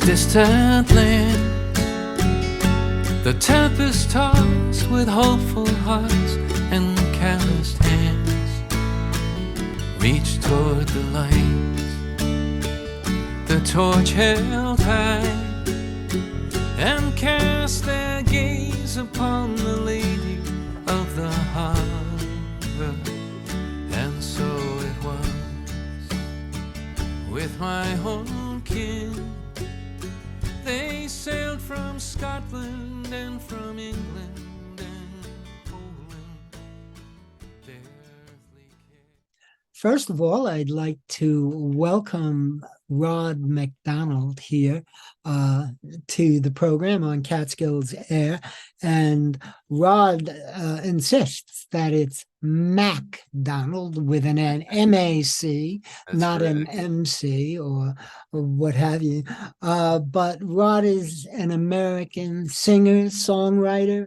distant land. The tempest tossed with hopeful hearts and calloused hands reach toward the light, the torch held high, and cast their gaze upon the lady of the harbor. And so it was with my home kin. They sailed from Scotland and from England and Poland. First of all, I'd like to welcome Rod Macdonald here to the program on Catskills Air. And Rod insists that it's Macdonald with an M-A-C, not an M-C or what have you. But Rod is an American singer, songwriter,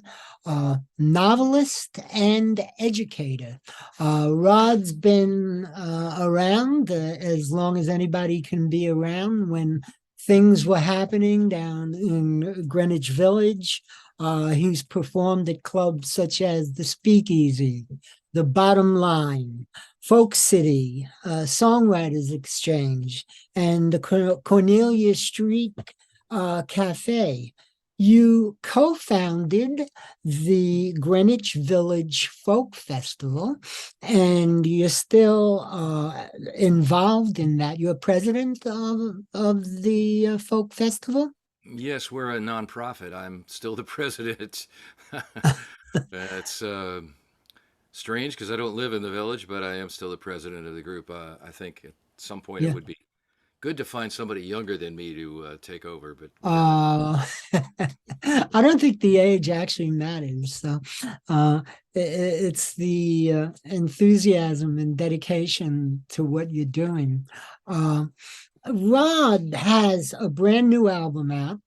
novelist, and educator. Rod's been around as long as anybody can be around when things were happening down in Greenwich Village. He's performed at clubs such as the Speakeasy, the Bottom Line, Folk City, Songwriters Exchange, and the Cornelia Street Cafe. You co-founded the Greenwich Village Folk Festival, and you're still involved in that. You're president of the Folk Festival? Yes, we're a nonprofit. I'm still the president. That's strange because I don't live in the village, but I am still the president of the group. I think at some point it would be good to find somebody younger than me to take over, but I don't think the age actually matters. So it's the enthusiasm and dedication to what you're doing. Rod has a brand new album out,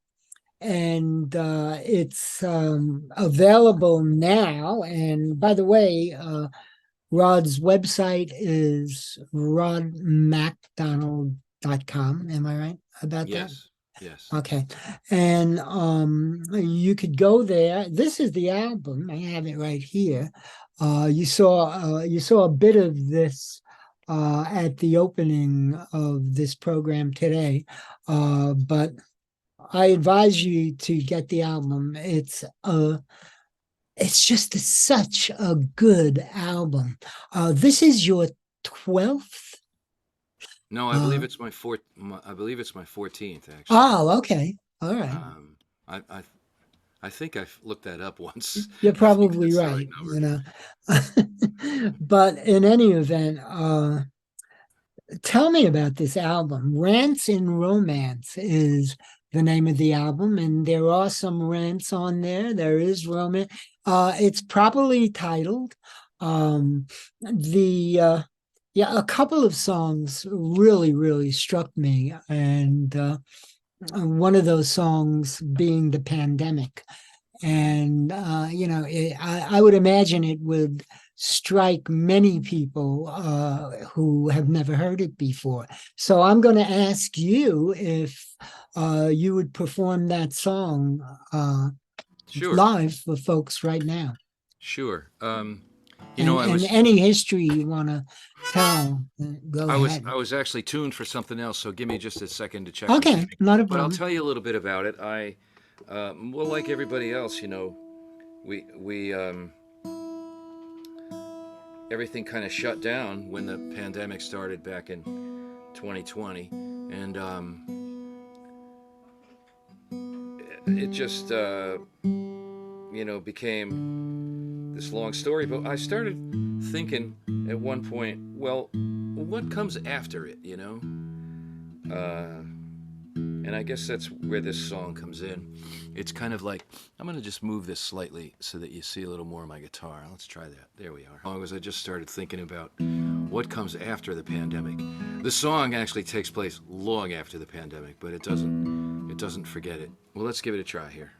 and it's available now. And by the way, Rod's website is rodmacdonald.com. Am I right about that? Yes. Okay. And you could go there. This is the album. I have it right here. You saw a bit of this at the opening of this program today. But I advise you to get the album. It's just such a good album. This is your 12th? No, I believe it's my 14th actually. Oh, okay. All right. I think I've looked that up once. You're probably right, you know. But in any event, tell me about this album. Rants in Romance is the name of the album, and there are some rants on there. There is romance. It's properly titled. A couple of songs really, really struck me, and one of those songs being The Pandemic. And, I would imagine it would strike many people who have never heard it before. So I'm going to ask you if you would perform that song live for folks right now. Sure. Any history you want to tell, go ahead. I was actually tuned for something else, so give me just a second to check. Okay, not a problem. But I'll tell you a little bit about it. Well, like everybody else, we everything kind of shut down when the pandemic started back in 2020, and it just became this long story. But I started thinking at one point, well, what comes after it, and I guess that's where this song comes in. It's kind of like, I'm going to just move this slightly so that you see a little more of my guitar. Let's try that. There we are. As I just started thinking about what comes after the pandemic. The song actually takes place long after the pandemic, but it doesn't forget it. Well, let's give it a try here.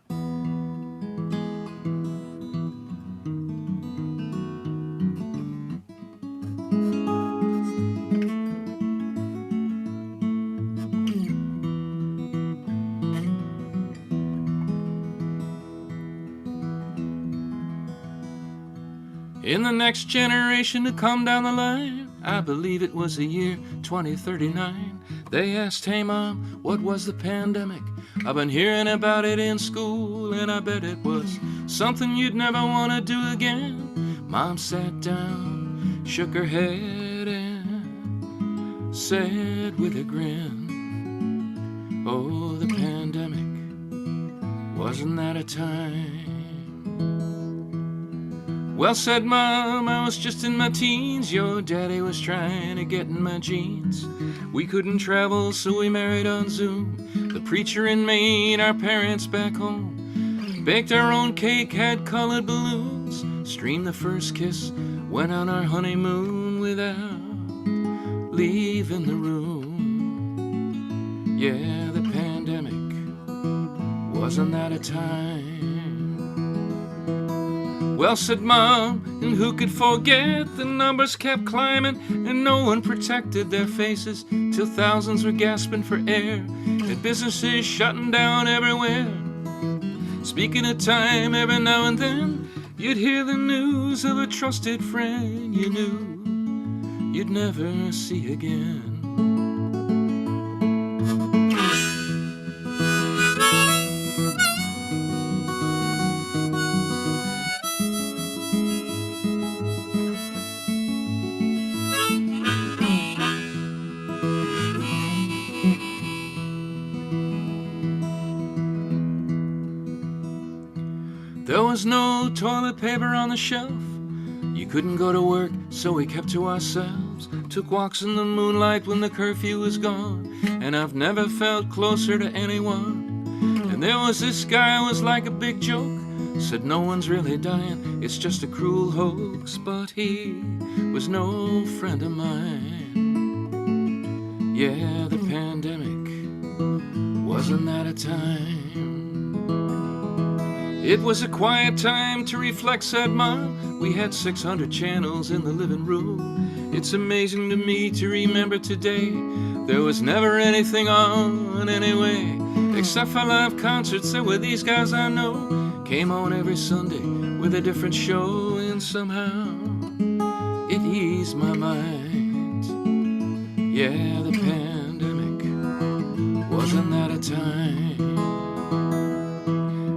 In the next generation to come down the line, I believe it was the year 2039, they asked, "Hey Mom, what was the pandemic? I've been hearing about it in school, and I bet it was something you'd never want to do again." Mom sat down, shook her head, and said with a grin, "Oh, the pandemic, wasn't that a time?" "Well," said Mom, "I was just in my teens. Your daddy was trying to get in my jeans. We couldn't travel, so we married on Zoom. The preacher in Maine, our parents back home. Baked our own cake, had colored balloons. Streamed the first kiss, went on our honeymoon without leaving the room. Yeah, the pandemic, wasn't that a time?" "Well," said Mom, "and who could forget? The numbers kept climbing, and no one protected their faces, till thousands were gasping for air, and businesses shutting down everywhere. Speaking of time, every now and then, you'd hear the news of a trusted friend you knew you'd never see again." There was no toilet paper on the shelf. You couldn't go to work, so we kept to ourselves. Took walks in the moonlight when the curfew was gone, and I've never felt closer to anyone. And there was this guy who was like a big joke. Said no one's really dying, it's just a cruel hoax. But he was no friend of mine. Yeah, the pandemic, wasn't that a time? It was a quiet time to reflect, said Mom. We had 600 channels in the living room. It's amazing to me to remember today, there was never anything on anyway, except for live concerts. There were these guys I know, came on every Sunday with a different show, and somehow it eased my mind. Yeah, the pandemic, wasn't that a time?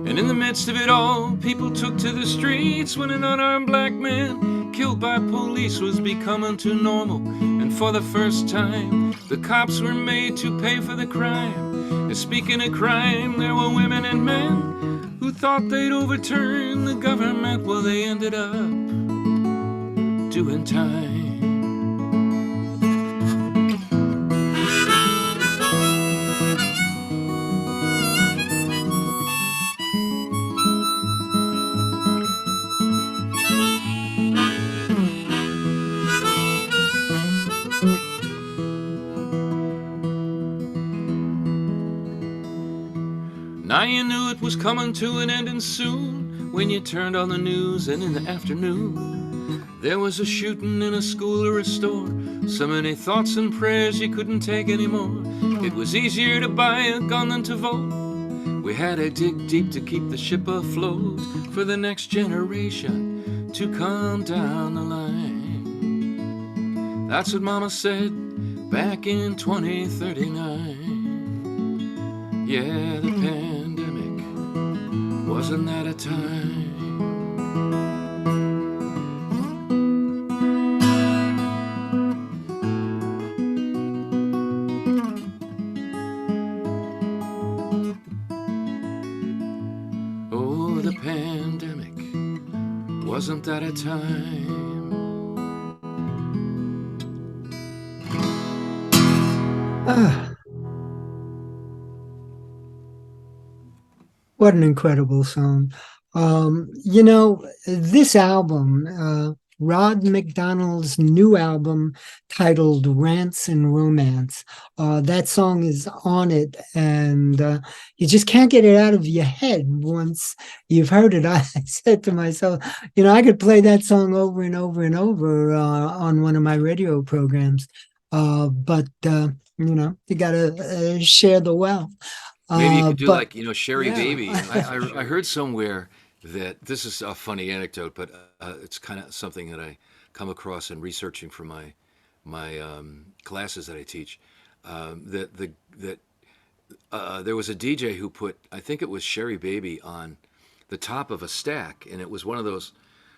And in the midst of it all, people took to the streets when an unarmed black man killed by police was becoming too normal. And for the first time, the cops were made to pay for the crime. And speaking of crime, there were women and men who thought they'd overturn the government. Well, they ended up doing time. Now you knew it was coming to an end, and soon, when you turned on the news, and in the afternoon, there was a shooting in a school or a store. So many thoughts and prayers you couldn't take anymore. It was easier to buy a gun than to vote. We had to dig deep to keep the ship afloat for the next generation to come down the line. That's what Mama said back in 2039. Yeah, the pandemic, wasn't that a time? Oh, the pandemic, wasn't that a time? What an incredible song. This album, Rod Macdonald's new album titled Rants and Romance, that song is on it, and you just can't get it out of your head once you've heard it. I said to myself, I could play that song over and over and over on one of my radio programs, but you got to share the wealth. Maybe you could do but like, Sherry yeah. Baby. I heard somewhere, that this is a funny anecdote, but it's kind of something that I come across in researching for my classes that I teach. That there was a DJ who put, I think it was Sherry Baby, on the top of a stack, and it was one of those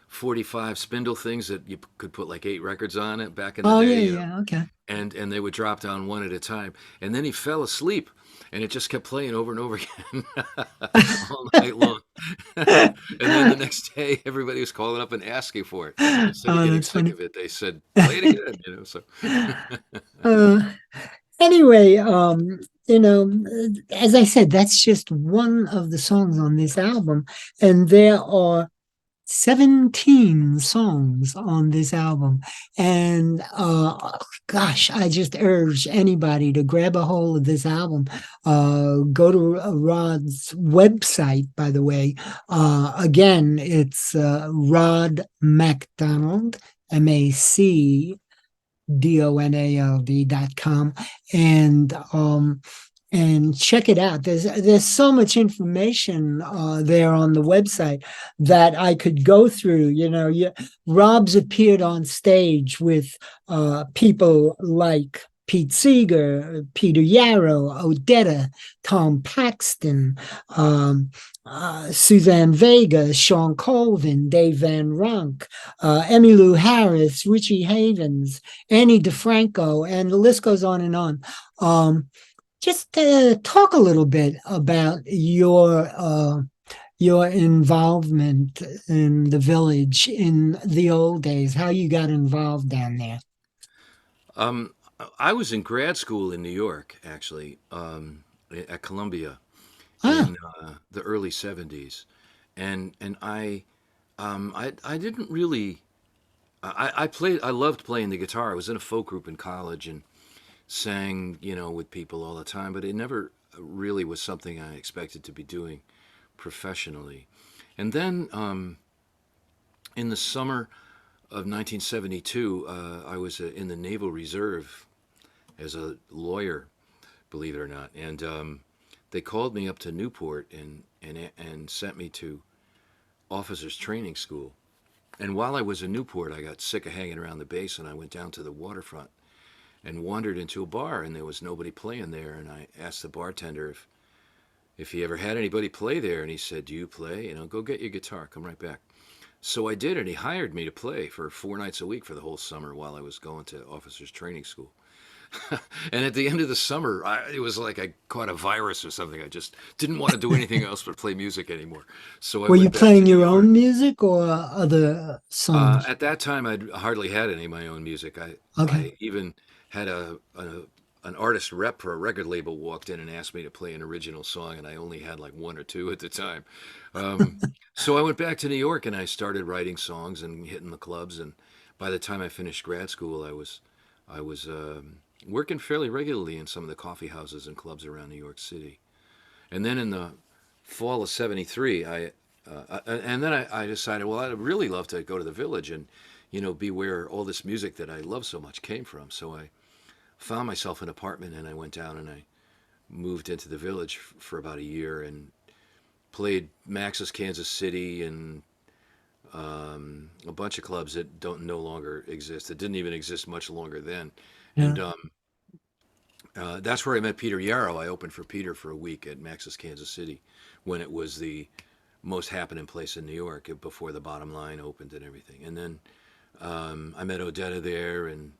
45 spindle things that you could put like 8 records on it back in the Oh day, yeah, you know, yeah, okay. and they would drop down one at a time. And then he fell asleep, and it just kept playing over and over again all night long. And then the next day, everybody was calling up and asking for it. Instead of Oh, getting that's sick funny. of it, they said, "Play it again." You know, so Uh, anyway, as I said, that's just one of the songs on this album, and there are 17 songs on this album. And gosh, I just urge anybody to grab a hold of this album. Go to Rod's website, by the way. Again, it's Rod Macdonald, MacDonald.com. And check it out. There's so much information there on the website that I could go through. Rob's appeared on stage with people like Pete Seeger, Peter Yarrow, Odetta, Tom Paxton, Suzanne Vega, Sean Colvin, Dave Van Ronk, Emmylou Harris, Richie Havens, Annie DeFranco, and the list goes on and on. Just talk a little bit about your involvement in the village in the old days, how you got involved down there. um, I was in grad school in New York, actually, at Columbia Ah, in the early '70s, and I didn't really. I loved playing the guitar. I was in a folk group in college and sang, with people all the time, but it never really was something I expected to be doing professionally. And then in the summer of 1972, I was in the Naval Reserve as a lawyer, believe it or not, and they called me up to Newport and sent me to officers training school. And while I was in Newport, I got sick of hanging around the base, and I went down to the waterfront and wandered into a bar, and there was nobody playing there. And I asked the bartender if he ever had anybody play there, and he said, "Do you play? Go get your guitar. Come right back." So I did, and he hired me to play for 4 nights a week for the whole summer while I was going to officers training school. And at the end of the summer, it was like I caught a virus or something. I just didn't want to do anything else but play music anymore. So I were you went back to playing New your York. own music or other songs? At that time, I'd hardly had any of my own music. Okay. I even had an artist rep for a record label walked in and asked me to play an original song, and I only had like one or two at the time. Um, so I went back to New York and I started writing songs and hitting the clubs. And by the time I finished grad school, I was working fairly regularly in some of the coffee houses and clubs around New York City. And then in the fall of '73, and then I decided, well, I'd really love to go to the village and, be where all this music that I love so much came from. So I found myself an apartment and I went down and I moved into the village for about a year and played Max's Kansas City and a bunch of clubs that don't no longer exist. That didn't even exist much longer then. Yeah. And that's where I met Peter Yarrow. I opened for Peter for a week at Max's Kansas City when it was the most happening place in New York before the Bottom Line opened and everything. And then I met Odetta there and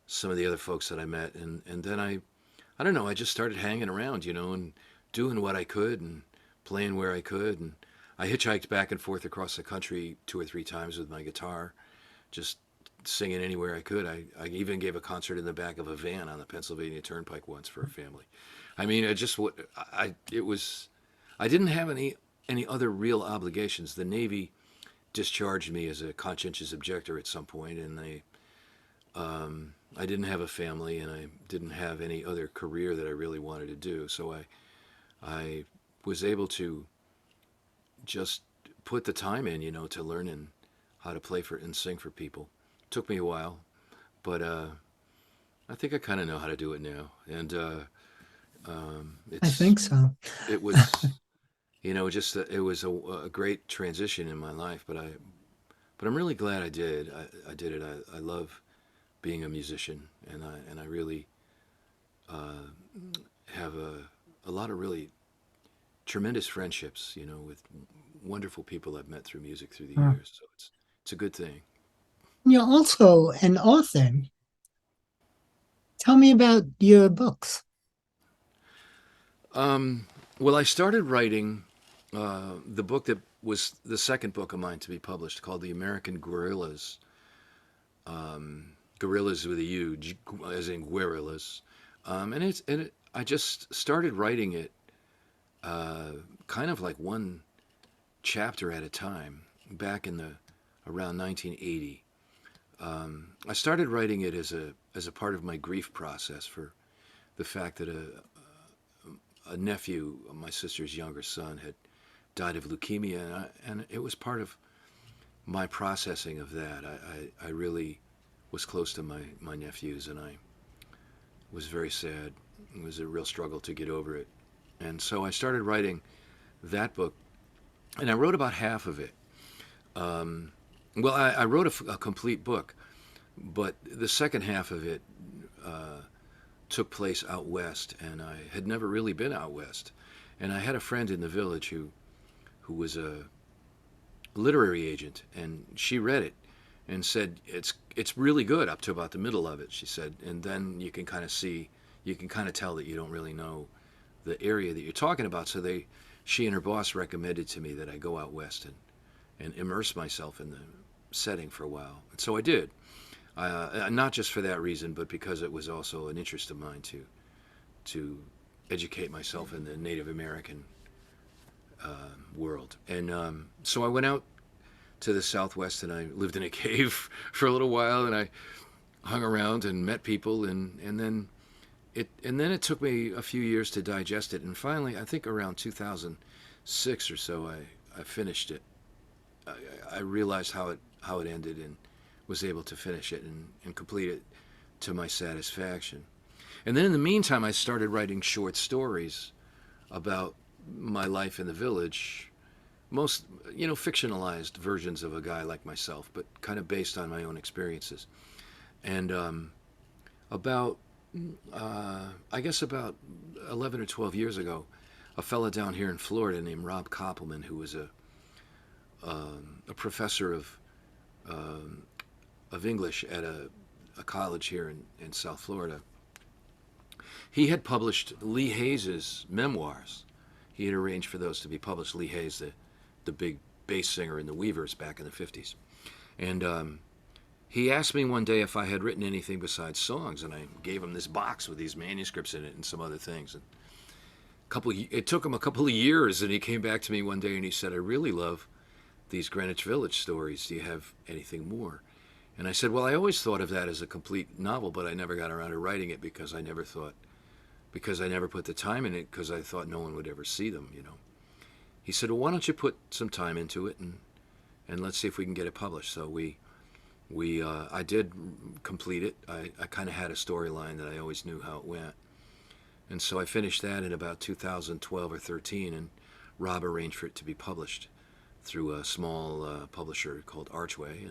some of the other folks that I met. And then I don't know, I just started hanging around, and doing what I could and playing where I could. And I hitchhiked back and forth across the country 2 or 3 times with my guitar, just singing anywhere I could. I even gave a concert in the back of a van on the Pennsylvania Turnpike once for a family. I mean, I just what I it was. I didn't have any other real obligations. The Navy discharged me as a conscientious objector at some point, and I didn't have a family, and I didn't have any other career that I really wanted to do. So I was able to just put the time in, to learning how to play for and sing for people. Took me a while, but I think I kind of know how to do it now. And I it's think so. it was just it was a great transition in my life. But I'm really glad I did. I did it. I love being a musician, and I really uh, have a lot of really tremendous friendships, with wonderful people I've met through music through the Uh, years. So it's a good thing. You're also an author. Tell me about your books. Um, well, I started writing the book that was the second book of mine to be published, called The American Guerrillas. Gorillas with a U, as in guerrillas. I just started writing it uh, kind of like one chapter at a time back in the around 1980. I started writing it as a part of my grief process for the fact that a nephew, my sister's younger son, had died of leukemia, and it was part of my processing of that. I really was close to my nephews, and I was very sad. It was a real struggle to get over it. And so I started writing that book, and I wrote about half of it. Um, well, I wrote a complete book, but the second half of it uh, took place out west, and I had never really been out west. And I had a friend in the village who was a literary agent, and she read it and said it's really good up to about the middle of it. She said, and then you can kind of tell that you don't really know the area that you're talking about. So she and her boss recommended to me that I go out west and immerse myself in the setting for a while. And so I did. Not just for that reason, but because it was also an interest of mine to educate myself in the Native American world. And so I went out to the Southwest, and I lived in a cave for a little while, and I hung around and met people, and then it took me a few years to digest it, and finally, I think around 2006 or so, I finished it. I realized how it ended, and was able to finish it and complete it to my satisfaction. And then in the meantime, I started writing short stories about my life in the village, most, fictionalized versions of a guy like myself, but kind of based on my own experiences. And about, I guess about 11 or 12 years ago, a fella down here in Florida named Rob Koppelman, who was a professor of English at a college here in South Florida. He had published Lee Hays's memoirs. He had arranged for those to be published. Lee Hays, the big bass singer in the Weavers back in the 50s. And he asked me one day if I had written anything besides songs, and I gave him this box with these manuscripts in it and some other things. And it took him a couple of years, and he came back to me one day and he said, "I really love these Greenwich Village stories. Do you have anything more?" And I said, "Well, I always thought of that as a complete novel, but I never got around to writing it because I never put the time in it, because I thought no one would ever see them, He said, "Well, why don't you put some time into it and let's see if we can get it published." So I did complete it. I kind of had a storyline that I always knew how it went. And so I finished that in about 2012 or 13, and Rob arranged for it to be published through a small publisher called Archway.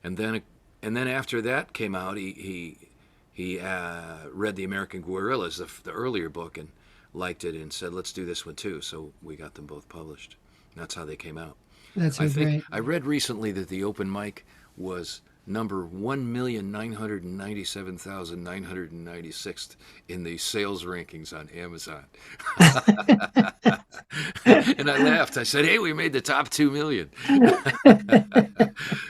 And then after that came out, he read The American Guerrillas, the earlier book, and liked it and said, "Let's do this one too." So we got them both published. And that's how they came out. That's I so think great. I read recently that the open mic was number 1,997,996 in the sales rankings on Amazon. And I laughed. I said, "Hey, we made the top 2 million."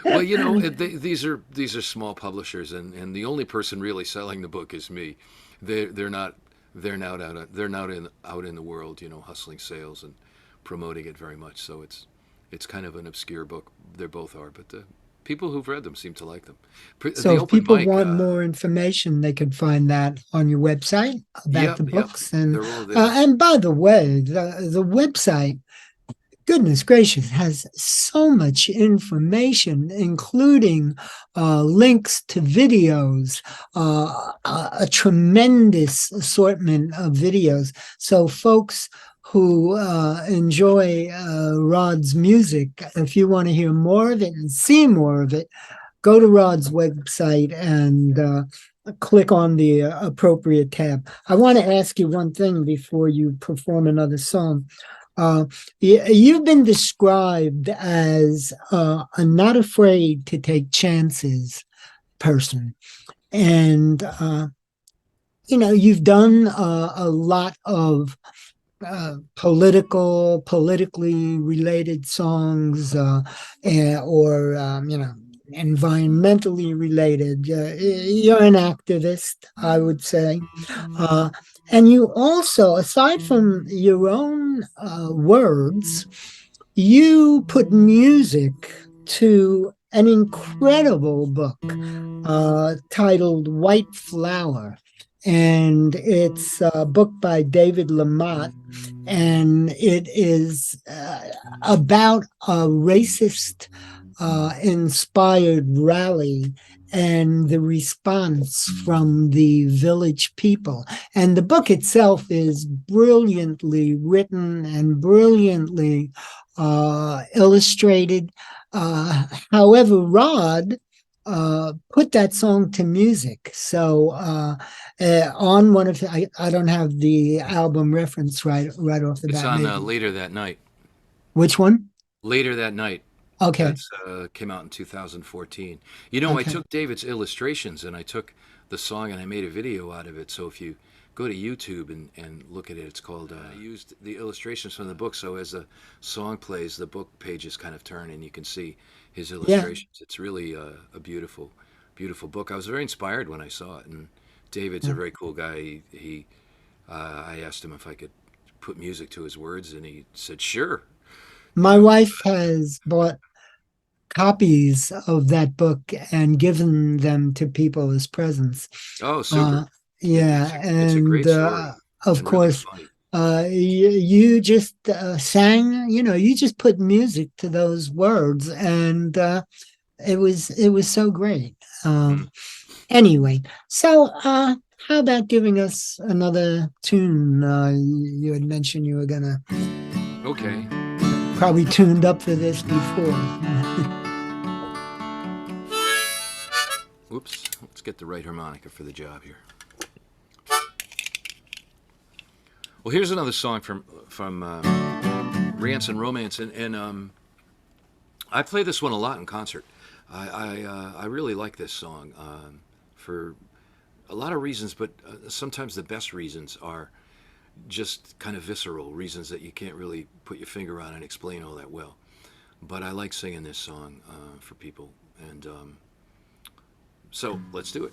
Well, these are small publishers, and the only person really selling the book is me. They're not out in the world, hustling sales and promoting it very much. So it's kind of an obscure book. They both are, but the people who've read them seem to like them. So The if open people mic, want more information, they could find that on your website about the yep, books. And they're all there. and by the way, the website, goodness gracious, has so much information, including links to videos, a tremendous assortment of videos. So folks who enjoy Rod's music, if you want to hear more of it and see more of it, go to Rod's website and click on the appropriate tab. I want to ask you one thing before you perform another song. You've been described as a not afraid to take chances person. And, you've done a lot of politically related songs or environmentally related. You're an activist, I would say. And you also, aside from your own words, you put music to an incredible book titled White Flower. And it's a book by David Lamott, and it is about a racist inspired rally and the response from the village people. And the book itself is brilliantly written and brilliantly illustrated. However, Rod put that song to music. So on one of, I don't have the album reference right off the bat. It's on Later That Night. Which one? Later That Night. Okay. That's came out in 2014. You know, Okay. I took David's illustrations and I took the song and I made a video out of it. So if you go to YouTube and look at it, it's called, I used the illustrations from the book. So as the song plays, the book pages kind of turn and you can see his illustrations. It's really a beautiful, beautiful book. I was very inspired when I saw it. And David's a very cool guy. I asked him if I could put music to his words and he said, sure. My wife has bought copies of that book and given them to people as presents. Oh, super. Yeah, It's a great story. of and course, really funny. you just sang. You just put music to those words, and it was so great. Anyway, so how about giving us another tune? You had mentioned you were gonna Okay. probably tuned up for this before. Whoops. Let's get the right harmonica for the job here. Well, here's another song from Rance and Romance, and I play this one a lot in concert. I really like this song for a lot of reasons, but sometimes the best reasons are just kind of visceral reasons that you can't really put your finger on and explain all that well. But I like singing this song for people, and so let's do it.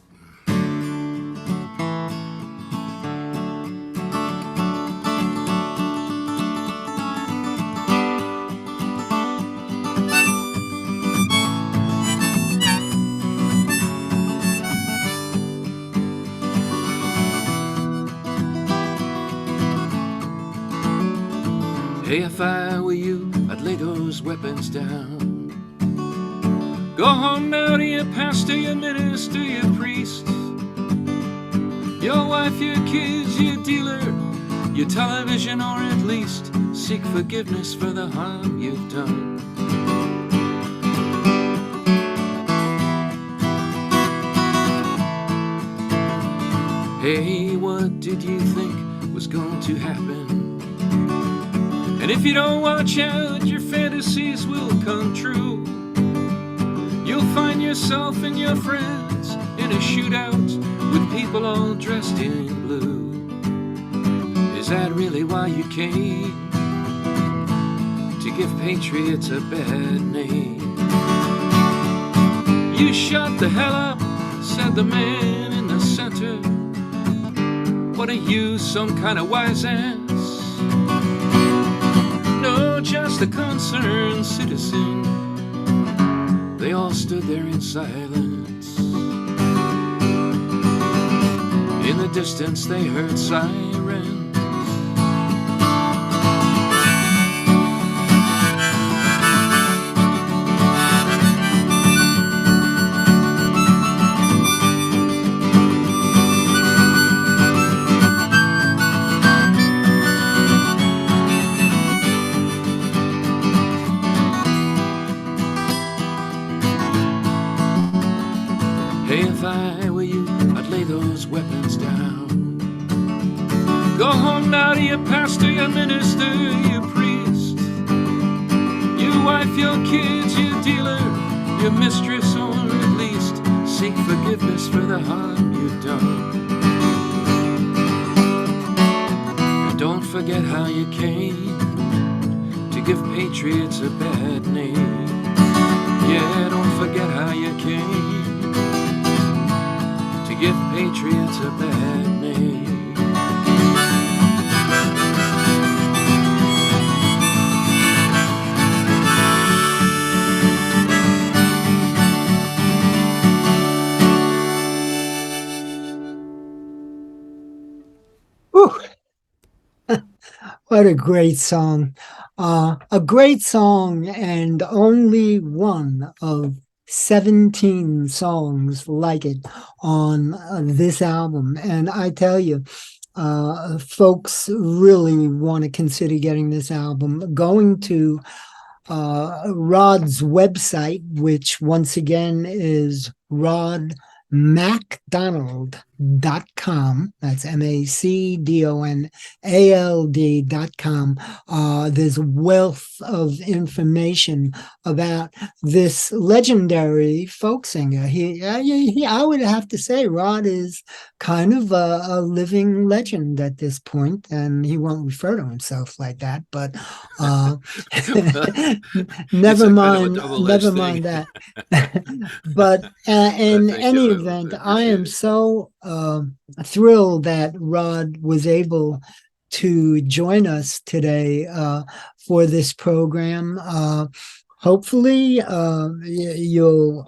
Hey, if I were you, I'd lay those weapons down. Go home now to your pastor, your minister, your priest, your wife, your kids, your dealer, your television, or at least seek forgiveness for the harm you've done. Hey, what did you think was going to happen? And if you don't watch out, your fantasies will come true. You'll find yourself and your friends in a shootout with people all dressed in blue. Is that really why you came? To give patriots a bad name? You shut the hell up, said the man in the center. What are you, some kind of wise ass? No, just a concerned citizen. They all stood there in silence. In the distance they heard sirens. Hey, if I were you, I'd lay those weapons down. Go home now to your pastor, your minister, your priest, your wife, your kids, your dealer, your mistress, or at least seek forgiveness for the harm you've done. And don't forget how you came to give patriots a bad name. Yeah, don't forget how you came to give patriots a bad name. Whew. What a great song. A great song, and only one of 17 songs like it on this album. And I tell you, folks really want to consider getting this album. Going to Rod's website, which once again is rodmacdonald.com. That's MacDonald.com. There's a wealth of information about this legendary folk singer. I would have to say Rod is kind of a living legend at this point, and he won't refer to himself like that, but never mind that. But in any event, I am so thrilled that Rod was able to join us today for this program. Hopefully, you'll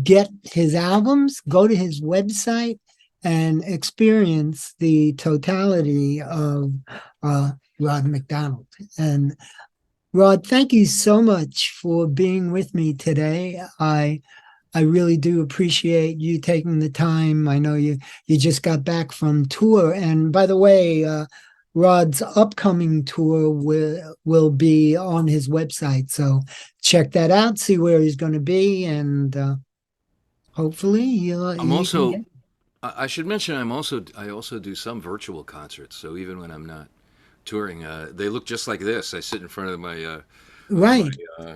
get his albums, go to his website, and experience the totality of Rod Macdonald. And Rod, thank you so much for being with me today. I really do appreciate you taking the time. I know you just got back from tour. And by the way, Rod's upcoming tour will be on his website. So check that out, see where he's going to be, and hopefully I'm also, I should mention, I also do some virtual concerts. So even when I'm not touring, they look just like this. I sit in front of my right.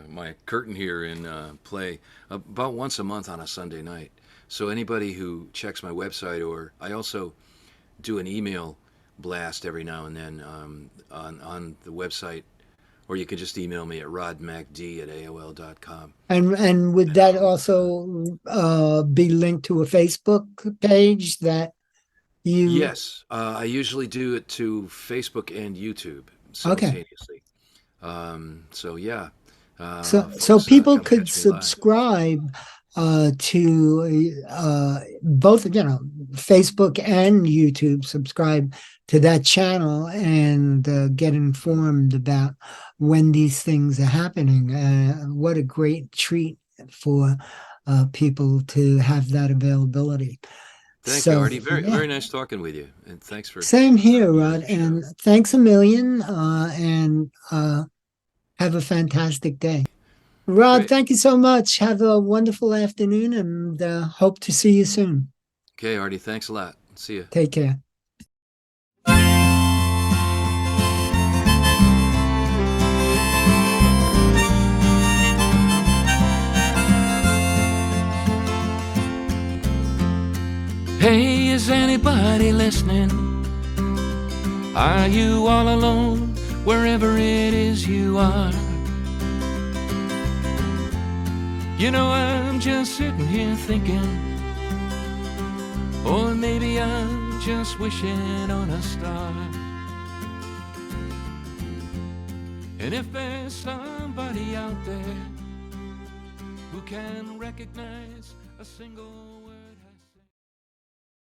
my curtain here and play about once a month on a Sunday night. So anybody who checks my website, or I also do an email blast every now and then on the website, or you can just email me at rodmacd@aol.com. And would that also be linked to a Facebook page that you? Yes, I usually do it to Facebook and YouTube simultaneously. So yeah. So people could subscribe to both, Facebook and YouTube, subscribe to that channel and get informed about when these things are happening. What a great treat for people to have that availability. Thank you, Artie. Very nice talking with you, and thanks for. Same here, Rod, and thanks a million, and have a fantastic day. Rod, great. Thank you so much. Have a wonderful afternoon, and hope to see you soon. Okay, Artie, thanks a lot. See you. Take care. Hey, is anybody listening? Are you all alone wherever it is you are? You know, I'm just sitting here thinking, or maybe I'm just wishing on a star. And if there's somebody out there who can recognize a single